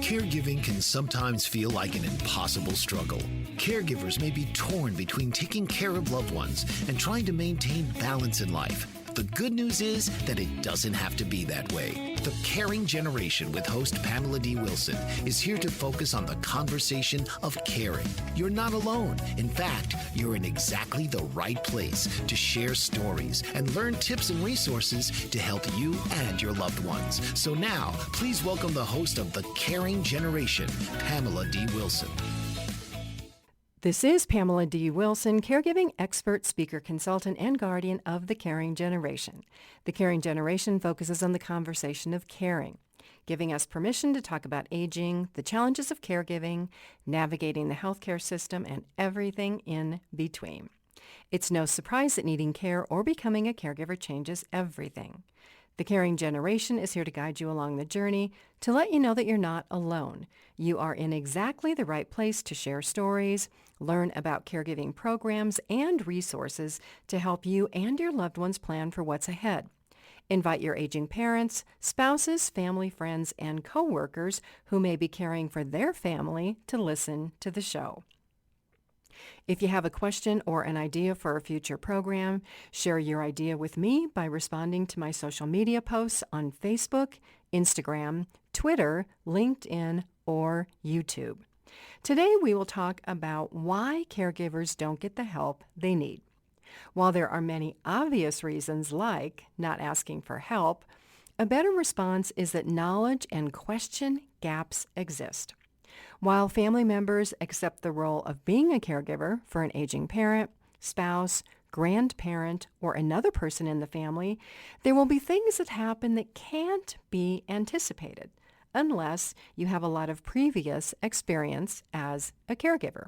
Caregiving can sometimes feel like an impossible struggle. Caregivers may be torn between taking care of loved ones and trying to maintain balance in life. The good news is that it doesn't have to be that way. The Caring Generation with host Pamela D Wilson is here to focus on the conversation of caring. You're not alone. In fact, you're in exactly the right place to share stories and learn tips and resources to help you and your loved ones. So now, please welcome the host of The Caring Generation, Pamela D Wilson. This is Pamela D Wilson, caregiving expert, speaker, consultant, and guardian of the Caring Generation. The Caring Generation focuses on the conversation of caring, giving us permission to talk about aging, the challenges of caregiving, navigating the healthcare system, and everything in between. It's no surprise that needing care or becoming a caregiver changes everything. The Caring Generation is here to guide you along the journey, to let you know that you're not alone. You are in exactly the right place to share stories, learn about caregiving programs and resources to help you and your loved ones plan for what's ahead. Invite your aging parents, spouses, family, friends, and coworkers who may be caring for their family to listen to the show. If you have a question or an idea for a future program, share your idea with me by responding to my social media posts on Facebook, Instagram, Twitter, LinkedIn, or YouTube. Today we will talk about why caregivers don't get the help they need. While there are many obvious reasons like not asking for help, a better response is that knowledge and question gaps exist. While family members accept the role of being a caregiver for an aging parent, spouse, grandparent, or another person in the family, there will be things that happen that can't be anticipated unless you have a lot of previous experience as a caregiver.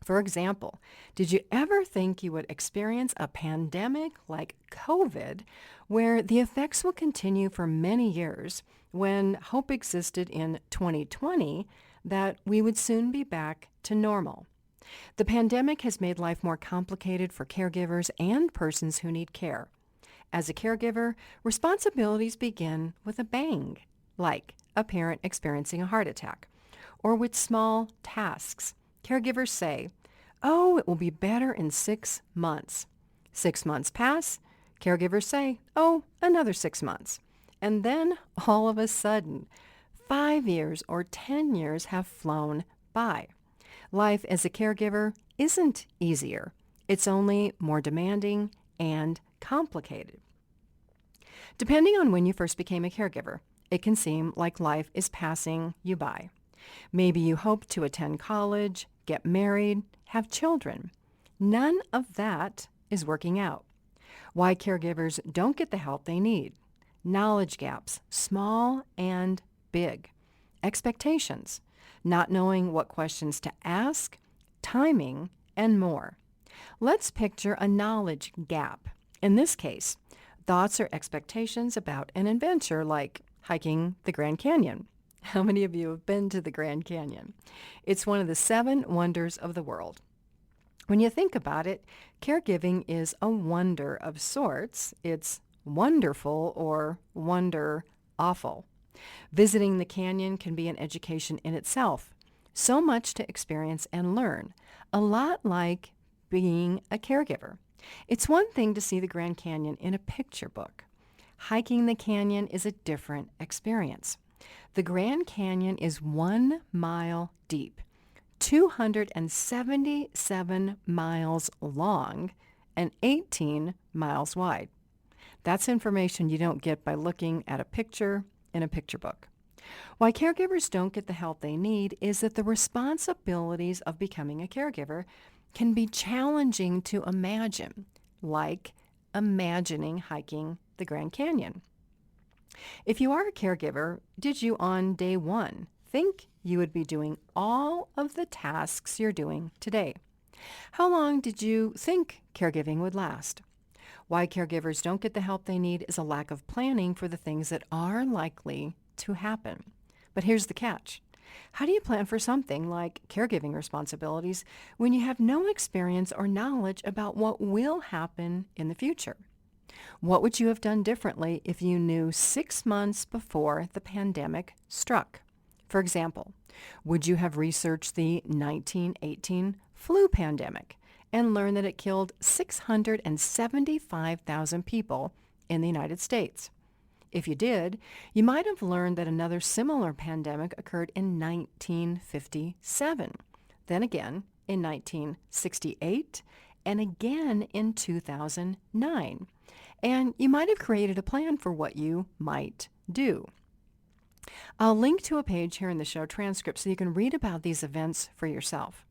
For example, did you ever think you would experience a pandemic like COVID where the effects will continue for many years when hope existed in 2020 that we would soon be back to normal? The pandemic has made life more complicated for caregivers and persons who need care. As a caregiver, responsibilities begin with a bang, like a parent experiencing a heart attack, or with small tasks. Caregivers say, "Oh, it will be better in 6 months." 6 months pass. Caregivers say, "Oh, another 6 months." And then all of a sudden, 5 years or 10 years have flown by. Life as a caregiver isn't easier. It's only more demanding and complicated. Depending on when you first became a caregiver, it can seem like life is passing you by. Maybe you hope to attend college, get married, have children. None of that is working out. Why caregivers don't get the help they need. Knowledge gaps, small and big. Expectations, not knowing what questions to ask, timing, and more. Let's picture a knowledge gap. In this case, thoughts or expectations about an adventure like hiking the Grand Canyon. How many of you have been to the Grand Canyon? It's one of the 7 wonders of the world. When you think about it, caregiving is a wonder of sorts. It's wonderful or wonder-awful. Visiting the canyon can be an education in itself. So much to experience and learn, a lot like being a caregiver. It's one thing to see the Grand Canyon in a picture book. Hiking the canyon is a different experience. The Grand Canyon is 1 mile deep, 277 miles long, and 18 miles wide. That's information you don't get by looking at a picture in a picture book. Why caregivers don't get the help they need is that the responsibilities of becoming a caregiver can be challenging to imagine, like imagining hiking the Grand Canyon. If you are a caregiver, did you on day 1 think you would be doing all of the tasks you're doing today? How long did you think caregiving would last? Why caregivers don't get the help they need is a lack of planning for the things that are likely to happen. But here's the catch. How do you plan for something like caregiving responsibilities when you have no experience or knowledge about what will happen in the future? What would you have done differently if you knew 6 months before the pandemic struck? For example, would you have researched the 1918 flu pandemic and learned that it killed 675,000 people in the United States? If you did, you might have learned that another similar pandemic occurred in 1957, then again in 1968, and again in 2009. And you might have created a plan for what you might do. I'll link to a page here in the show transcript so you can read about these events for yourself.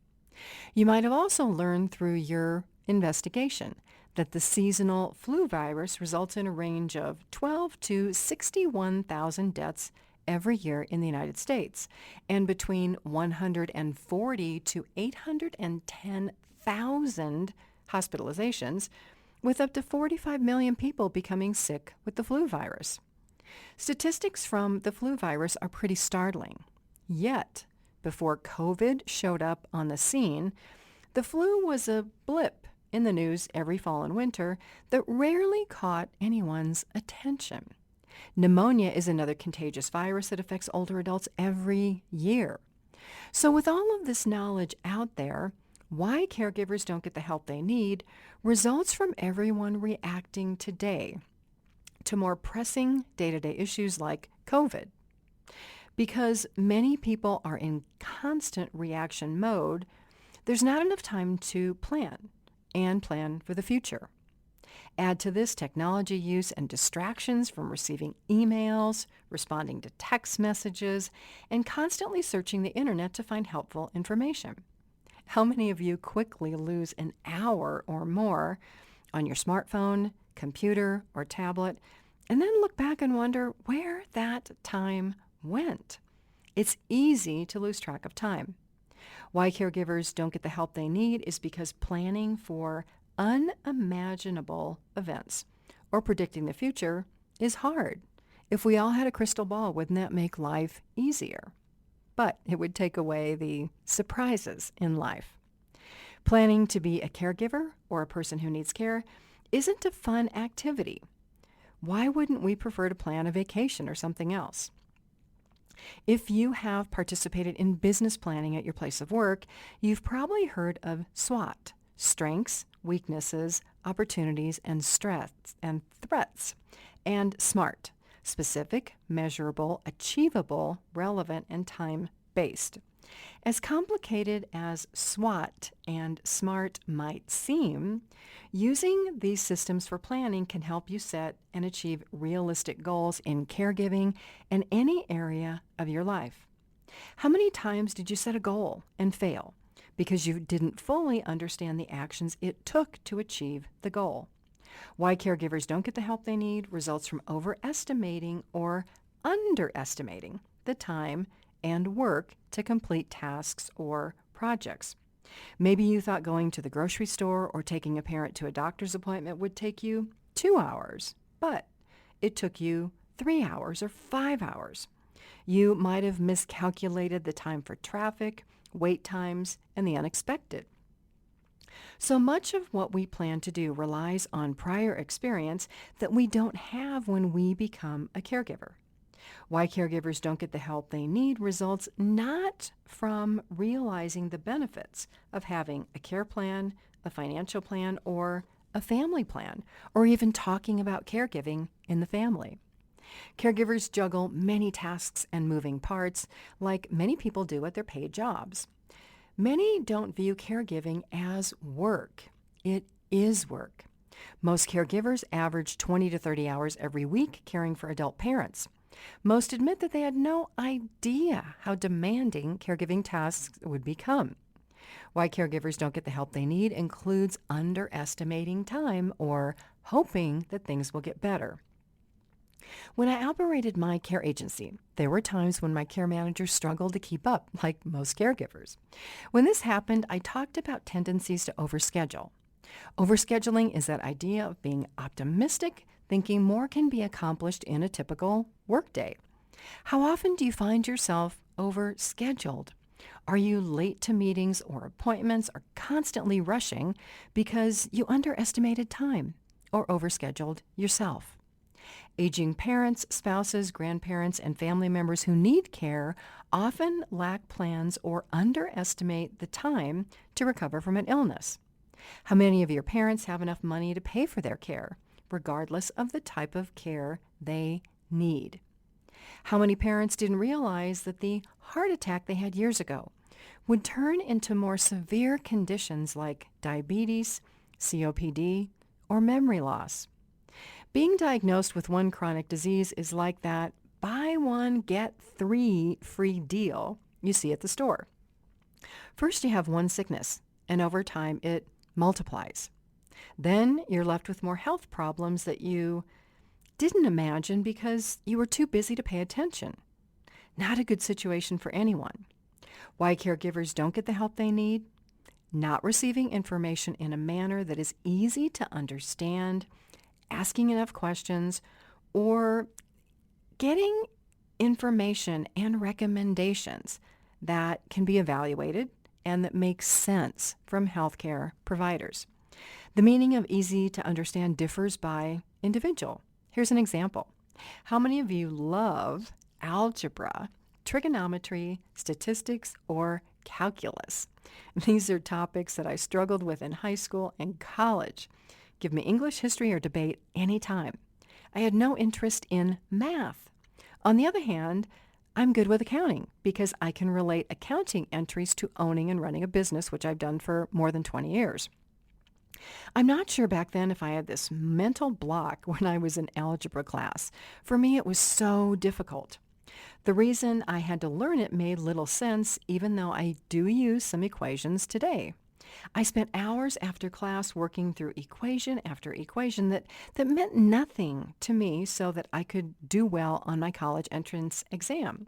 You might have also learned through your investigation that the seasonal flu virus results in a range of 12 to 61,000 deaths every year in the United States, and between 140 to 810,000 hospitalizations, with up to 45 million people becoming sick with the flu virus. Statistics from the flu virus are pretty startling. Yet, before COVID showed up on the scene, the flu was a blip in the news every fall and winter that rarely caught anyone's attention. Pneumonia is another contagious virus that affects older adults every year. So with all of this knowledge out there, why caregivers don't get the help they need results from everyone reacting today to more pressing day-to-day issues like COVID. Because many people are in constant reaction mode, there's not enough time to plan for the future. Add to this technology use and distractions from receiving emails, responding to text messages, and constantly searching the internet to find helpful information. How many of you quickly lose an hour or more on your smartphone, computer, or tablet, and then look back and wonder where that time went? It's easy to lose track of time. Why caregivers don't get the help they need is because planning for unimaginable events or predicting the future is hard. If we all had a crystal ball, wouldn't that make life easier? But it would take away the surprises in life. Planning to be a caregiver or a person who needs care isn't a fun activity. Why wouldn't we prefer to plan a vacation or something else? If you have participated in business planning at your place of work, you've probably heard of SWOT, strengths, weaknesses, opportunities, and threats, and SMART, specific, measurable, achievable, relevant, and time-based. As complicated as SWOT and SMART might seem, using these systems for planning can help you set and achieve realistic goals in caregiving and any area of your life. How many times did you set a goal and fail because you didn't fully understand the actions it took to achieve the goal? Why caregivers don't get the help they need results from overestimating or underestimating the time and work to complete tasks or projects. Maybe you thought going to the grocery store or taking a parent to a doctor's appointment would take you 2 hours, but it took you 3 hours or 5 hours. You might have miscalculated the time for traffic, wait times, and the unexpected. So much of what we plan to do relies on prior experience that we don't have when we become a caregiver. Why caregivers don't get the help they need results not from realizing the benefits of having a care plan, a financial plan, or a family plan, or even talking about caregiving in the family. Caregivers juggle many tasks and moving parts like many people do at their paid jobs. Many don't view caregiving as work. It is work. Most caregivers average 20 to 30 hours every week caring for adult parents. Most admit that they had no idea how demanding caregiving tasks would become. Why caregivers don't get the help they need includes underestimating time or hoping that things will get better. When I operated my care agency, there were times when my care managers struggled to keep up, like most caregivers. When this happened, I talked about tendencies to overschedule. Overscheduling is that idea of being optimistic, thinking more can be accomplished in a typical workday. How often do you find yourself overscheduled? Are you late to meetings or appointments or constantly rushing because you underestimated time or overscheduled yourself? Aging parents, spouses, grandparents, and family members who need care often lack plans or underestimate the time to recover from an illness. How many of your parents have enough money to pay for their care, regardless of the type of care they need? How many parents didn't realize that the heart attack they had years ago would turn into more severe conditions like diabetes, COPD, or memory loss? Being diagnosed with one chronic disease is like that buy one, get three free deal you see at the store. First, you have one sickness, and over time, it multiplies. Then you're left with more health problems that you didn't imagine because you were too busy to pay attention. Not a good situation for anyone. Why caregivers don't get the help they need? Not receiving information in a manner that is easy to understand, asking enough questions, or getting information and recommendations that can be evaluated and that make sense from healthcare providers. The meaning of easy to understand differs by individual. Here's an example. How many of you love algebra, trigonometry, statistics, or calculus? These are topics that I struggled with in high school and college. Give me English, history, or debate anytime. I had no interest in math. On the other hand, I'm good with accounting because I can relate accounting entries to owning and running a business, which I've done for more than 20 years. I'm not sure back then if I had this mental block when I was in algebra class. For me, it was so difficult. The reason I had to learn it made little sense, even though I do use some equations today. I spent hours after class working through equation after equation that meant nothing to me so that I could do well on my college entrance exam.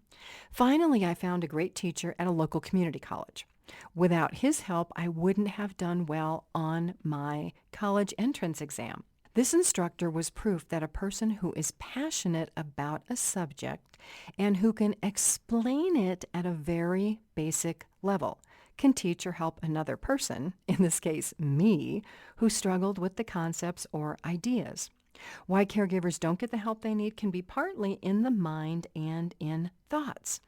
Finally, I found a great teacher at a local community college. Without his help, I wouldn't have done well on my college entrance exam. This instructor was proof that a person who is passionate about a subject and who can explain it at a very basic level can teach or help another person, in this case me, who struggled with the concepts or ideas. Why caregivers don't get the help they need can be partly in the mind and in thoughts.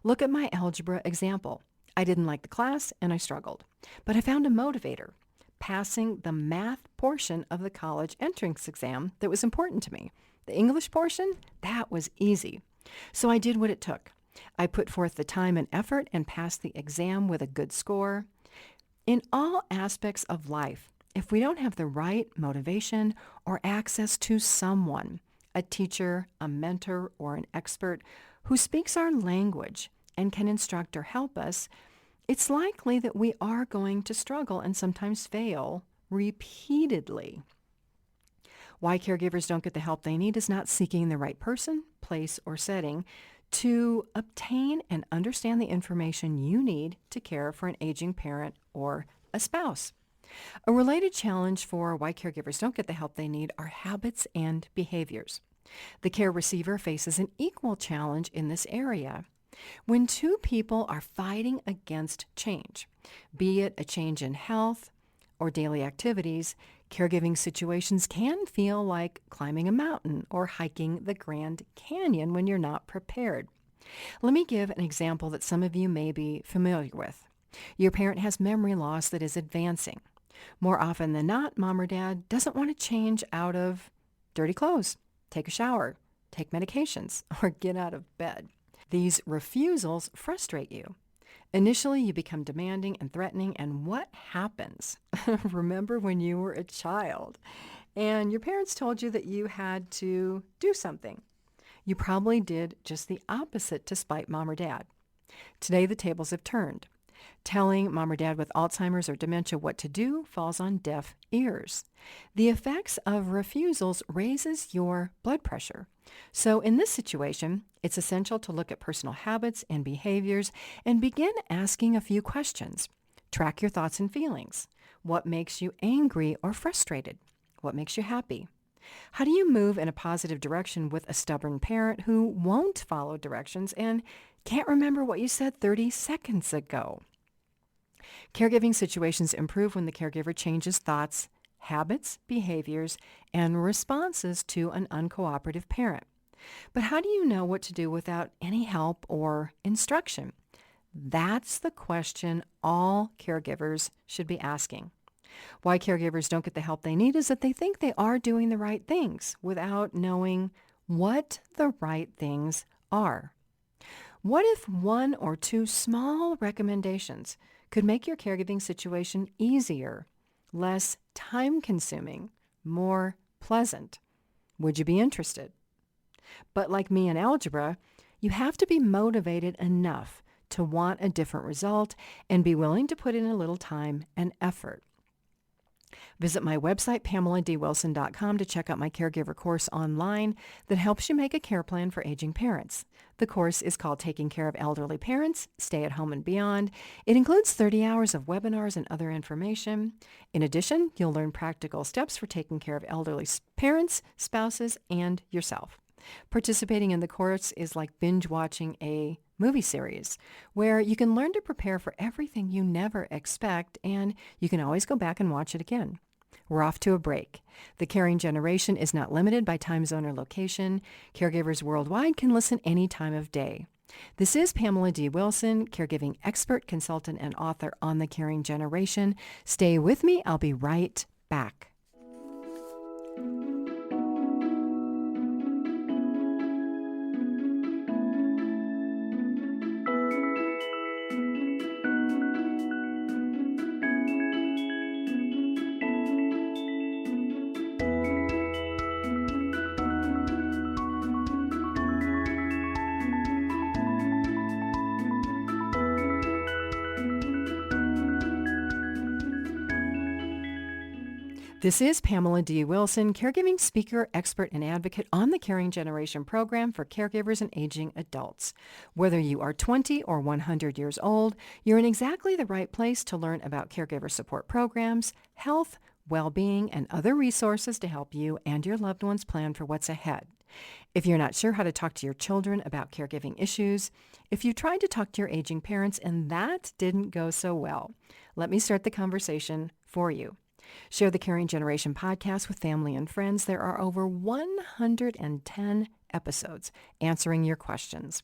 Look at my algebra example. I didn't like the class and I struggled, but I found a motivator, passing the math portion of the college entrance exam that was important to me. The English portion, that was easy. So I did what it took. I put forth the time and effort and passed the exam with a good score. In all aspects of life, if we don't have the right motivation or access to someone, a teacher, a mentor, or an expert who speaks our language and can instruct or help us, it's likely that we are going to struggle and sometimes fail repeatedly. Why caregivers don't get the help they need is not seeking the right person, place, or setting to obtain and understand the information you need to care for an aging parent or a spouse. A related challenge for why caregivers don't get the help they need are habits and behaviors. The care receiver faces an equal challenge in this area. When two people are fighting against change, be it a change in health or daily activities, caregiving situations can feel like climbing a mountain or hiking the Grand Canyon when you're not prepared. Let me give an example that some of you may be familiar with. Your parent has memory loss that is advancing. More often than not, mom or dad doesn't want to change out of dirty clothes, take a shower, take medications, or get out of bed. These refusals frustrate you. Initially, you become demanding and threatening, and what happens? Remember when you were a child and your parents told you that you had to do something. You probably did just the opposite to spite mom or dad. Today, the tables have turned. Telling mom or dad with Alzheimer's or dementia what to do falls on deaf ears. The effects of refusals raises your blood pressure. So in this situation, it's essential to look at personal habits and behaviors and begin asking a few questions. Track your thoughts and feelings. What makes you angry or frustrated? What makes you happy? How do you move in a positive direction with a stubborn parent who won't follow directions and can't remember what you said 30 seconds ago? Caregiving situations improve when the caregiver changes thoughts habits, behaviors, and responses to an uncooperative parent. But how do you know what to do without any help or instruction? That's the question all caregivers should be asking. Why caregivers don't get the help they need is that they think they are doing the right things without knowing what the right things are. What if one or two small recommendations could make your caregiving situation easier, less time-consuming, more pleasant? Would you be interested? But like me in algebra, you have to be motivated enough to want a different result and be willing to put in a little time and effort. Visit my website, PamelaDWilson.com, to check out my caregiver course online that helps you make a care plan for aging parents. The course is called Taking Care of Elderly Parents, Stay at Home and Beyond. It includes 30 hours of webinars and other information. In addition, you'll learn practical steps for taking care of elderly parents, spouses, and yourself. Participating in the course is like binge watching a movie series where you can learn to prepare for everything you never expect, and you can always go back and watch it again. We're off to a break. The Caring Generation is not limited by time zone or location. Caregivers worldwide can listen any time of day. This is Pamela D Wilson, caregiving expert, consultant, and author on The Caring Generation. Stay with me. I'll be right back. This is Pamela D Wilson, caregiving speaker, expert, and advocate on the Caring Generation program for caregivers and aging adults. Whether you are 20 or 100 years old, you're in exactly the right place to learn about caregiver support programs, health, well-being, and other resources to help you and your loved ones plan for what's ahead. If you're not sure how to talk to your children about caregiving issues, if you tried to talk to your aging parents and that didn't go so well, let me start the conversation for you. Share the Caring Generation podcast with family and friends. There are over 110 episodes answering your questions.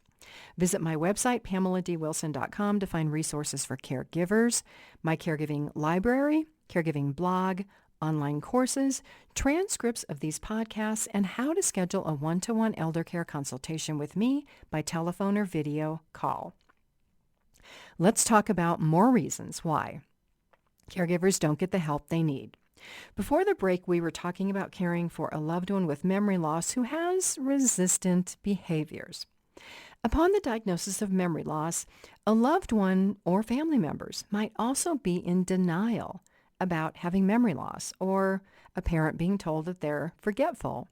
Visit my website, PamelaDWilson.com, to find resources for caregivers, my caregiving library, caregiving blog, online courses, transcripts of these podcasts, and how to schedule a one-to-one elder care consultation with me by telephone or video call. Let's talk about more reasons why caregivers don't get the help they need. Before the break, we were talking about caring for a loved one with memory loss who has resistant behaviors. Upon the diagnosis of memory loss, a loved one or family members might also be in denial about having memory loss, or a parent being told that they're forgetful.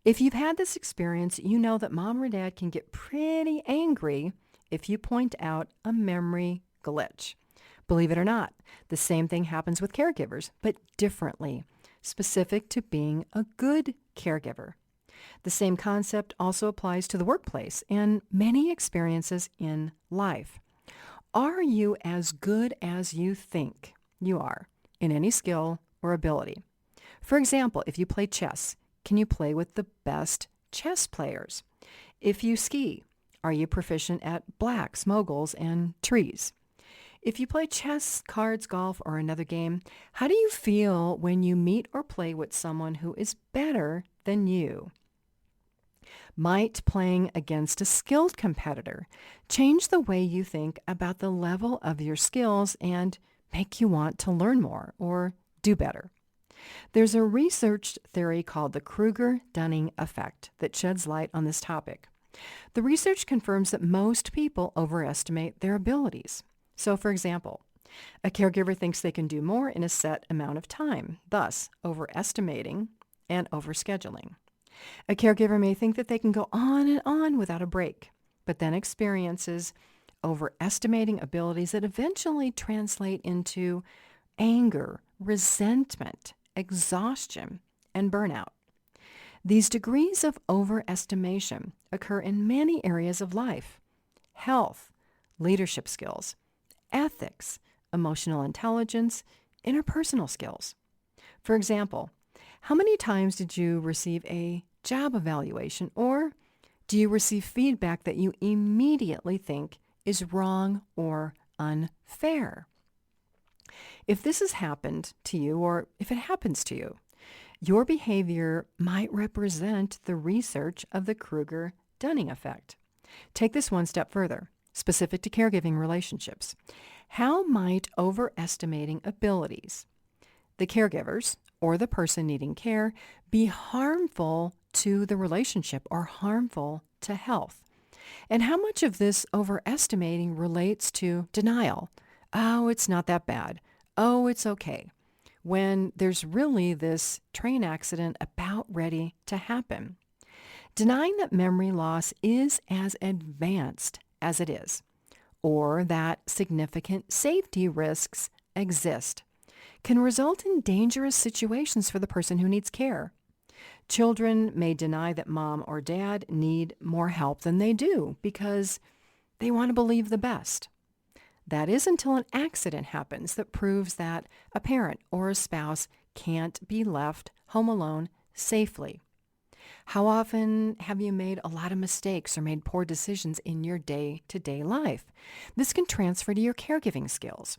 If you've had this experience, you know that mom or dad can get pretty angry if you point out a memory glitch. Believe it or not, the same thing happens with caregivers, but differently, specific to being a good caregiver. The same concept also applies to the workplace and many experiences in life. Are you as good as you think you are in any skill or ability? For example, if you play chess, can you play with the best chess players? If you ski, are you proficient at blacks, moguls, and trees? If you play chess, cards, golf, or another game, how do you feel when you meet or play with someone who is better than you? Might playing against a skilled competitor change the way you think about the level of your skills and make you want to learn more or do better? There's a researched theory called the Kruger-Dunning effect that sheds light on this topic. The research confirms that most people overestimate their abilities. So, for example, a caregiver thinks they can do more in a set amount of time, thus overestimating and overscheduling. A caregiver may think that they can go on and on without a break, but then experiences overestimating abilities that eventually translate into anger, resentment, exhaustion, and burnout. These degrees of overestimation occur in many areas of life: health, leadership skills, ethics, emotional intelligence, interpersonal skills. For example, how many times did you receive a job evaluation, or do you receive feedback that you immediately think is wrong or unfair? If this has happened to you, or if it happens to you, your behavior might represent the research of the Kruger-Dunning effect. Take this one step further, specific to caregiving relationships. How might overestimating abilities, the caregivers or the person needing care, be harmful to the relationship or harmful to health? And how much of this overestimating relates to denial? Oh, it's not that bad. Oh, it's okay. When there's really this train accident about ready to happen. Denying that memory loss is as advanced as it is, or that significant safety risks exist, can result in dangerous situations for the person who needs care. Children may deny that mom or dad need more help than they do because they want to believe the best. That is until an accident happens that proves that a parent or a spouse can't be left home alone safely. How often have you made a lot of mistakes or made poor decisions in your day-to-day life? This can transfer to your caregiving skills.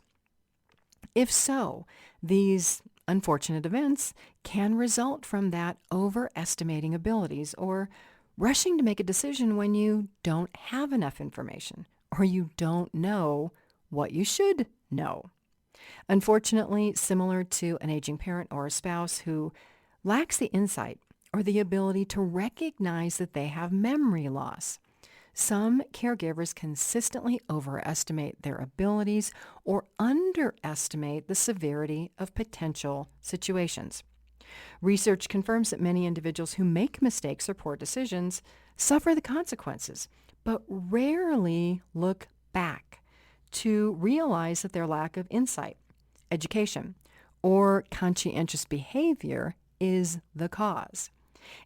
If so, these unfortunate events can result from that overestimating abilities or rushing to make a decision when you don't have enough information or you don't know what you should know. Unfortunately, similar to an aging parent or a spouse who lacks the insight or the ability to recognize that they have memory loss, some caregivers consistently overestimate their abilities or underestimate the severity of potential situations. Research confirms that many individuals who make mistakes or poor decisions suffer the consequences, but rarely look back to realize that their lack of insight, education, or conscientious behavior is the cause.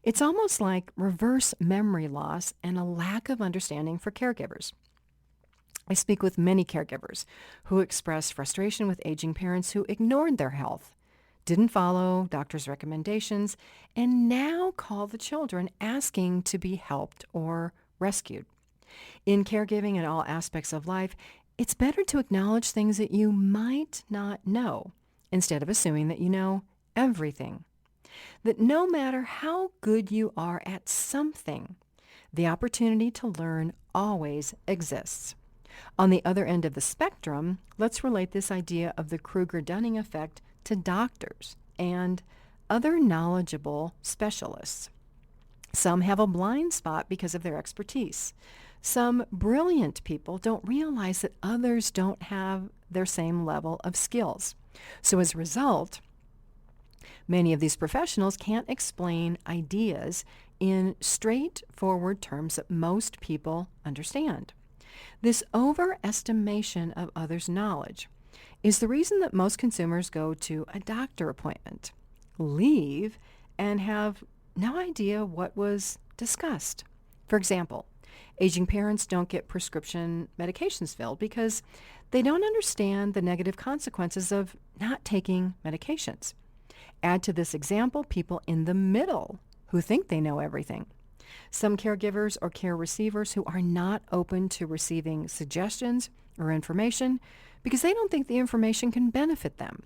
It's almost like reverse memory loss and a lack of understanding for caregivers. I speak with many caregivers who express frustration with aging parents who ignored their health, didn't follow doctors' recommendations, and now call the children asking to be helped or rescued. In caregiving in all aspects of life, it's better to acknowledge things that you might not know instead of assuming that you know everything. That no matter how good you are at something, the opportunity to learn always exists. On the other end of the spectrum, let's relate this idea of the Kruger-Dunning effect to doctors and other knowledgeable specialists. Some have a blind spot because of their expertise. Some brilliant people don't realize that others don't have their same level of skills. So as a result, many of these professionals can't explain ideas in straightforward terms that most people understand. This overestimation of others' knowledge is the reason that most consumers go to a doctor appointment, leave, and have no idea what was discussed. For example, aging parents don't get prescription medications filled because they don't understand the negative consequences of not taking medications. Add to this example people in the middle who think they know everything. Some caregivers or care receivers who are not open to receiving suggestions or information because they don't think the information can benefit them.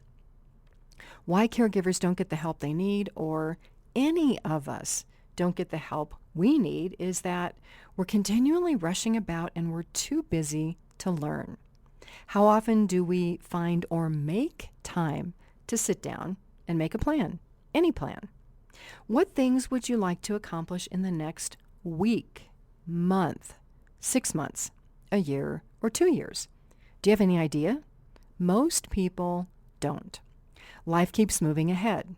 Why caregivers don't get the help they need, or any of us don't get the help we need, is that we're continually rushing about and we're too busy to learn. How often do we find or make time to sit down and make a plan, any plan? What things would you like to accomplish in the next week, month, 6 months, a year, or 2 years? Do you have any idea? Most people don't. Life keeps moving ahead.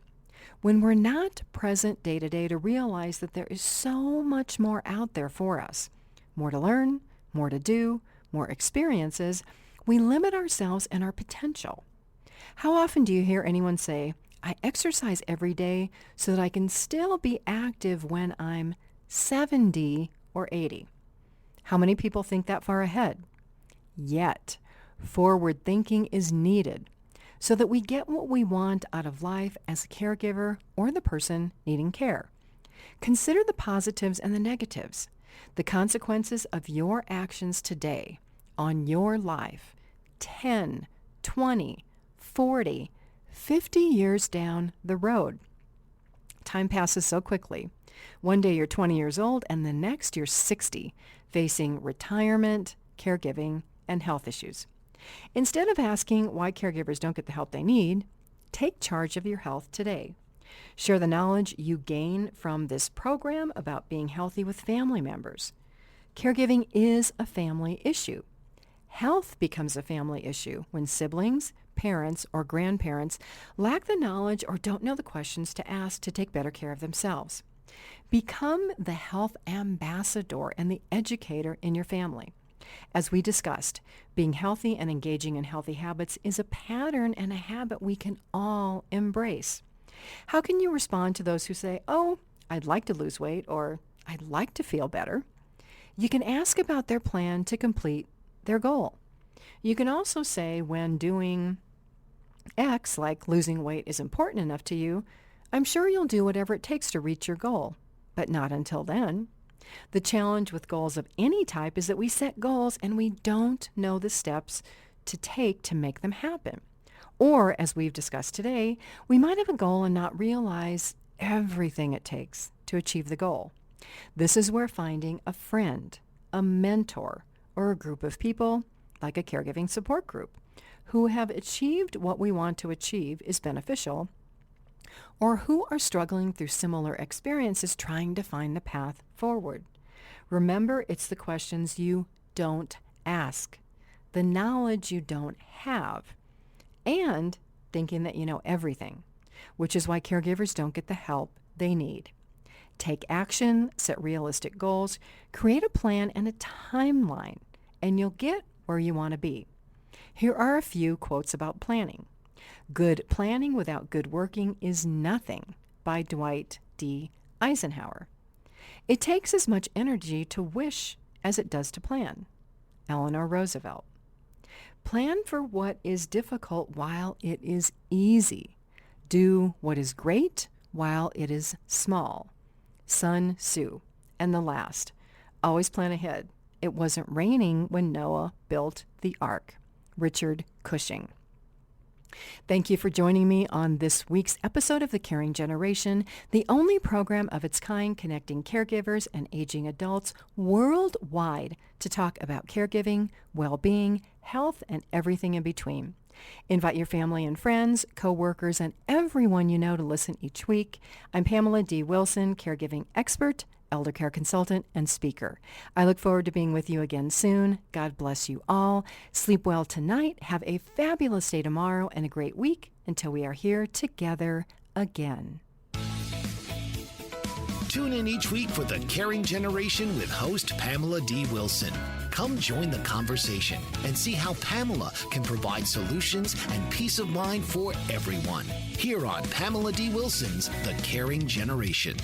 When we're not present day to day to realize that there is so much more out there for us, more to learn, more to do, more experiences, we limit ourselves and our potential. How often do you hear anyone say, I exercise every day so that I can still be active when I'm 70 or 80? How many people think that far ahead? Yet, forward thinking is needed. so that we get what we want out of life as a caregiver or the person needing care. Consider the positives and the negatives, the consequences of your actions today on your life 10, 20, 40, 50 years down the road. Time passes so quickly. One day you're 20 years old and the next you're 60, facing retirement, caregiving, and health issues. Instead of asking why caregivers don't get the help they need, take charge of your health today. Share the knowledge you gain from this program about being healthy with family members. Caregiving is a family issue. Health becomes a family issue when siblings, parents, or grandparents lack the knowledge or don't know the questions to ask to take better care of themselves. Become the health ambassador and the educator in your family. As we discussed, being healthy and engaging in healthy habits is a pattern and a habit we can all embrace. How can you respond to those who say, "Oh, I'd like to lose weight," or "I'd like to feel better"? You can ask about their plan to complete their goal. You can also say when doing X, like losing weight, is important enough to you, "I'm sure you'll do whatever it takes to reach your goal, but not until then." The challenge with goals of any type is that we set goals and we don't know the steps to take to make them happen. Or, as we've discussed today, we might have a goal and not realize everything it takes to achieve the goal. This is where finding a friend, a mentor, or a group of people, like a caregiving support group, who have achieved what we want to achieve is beneficial, or who are struggling through similar experiences trying to find the path forward. Remember, it's the questions you don't ask, the knowledge you don't have, and thinking that you know everything, which is why caregivers don't get the help they need. Take action, set realistic goals, create a plan and a timeline, and you'll get where you want to be. Here are a few quotes about planning. "Good planning without good working is nothing," by Dwight D. Eisenhower. "It takes as much energy to wish as it does to plan," Eleanor Roosevelt. "Plan for what is difficult while it is easy. Do what is great while it is small," Sun Tzu. And the last, "Always plan ahead. It wasn't raining when Noah built the ark," Richard Cushing. Thank you for joining me on this week's episode of The Caring Generation, the only program of its kind connecting caregivers and aging adults worldwide to talk about caregiving, well-being, health, and everything in between. Invite your family and friends, co-workers, and everyone you know to listen each week. I'm Pamela D Wilson, caregiving expert, elder care consultant, and speaker. I look forward to being with you again soon. God bless you all. Sleep well tonight. Have a fabulous day tomorrow and a great week until we are here together again. Tune in each week for The Caring Generation with host Pamela D Wilson. Come join the conversation and see how Pamela can provide solutions and peace of mind for everyone. Here on Pamela D Wilson's The Caring Generation.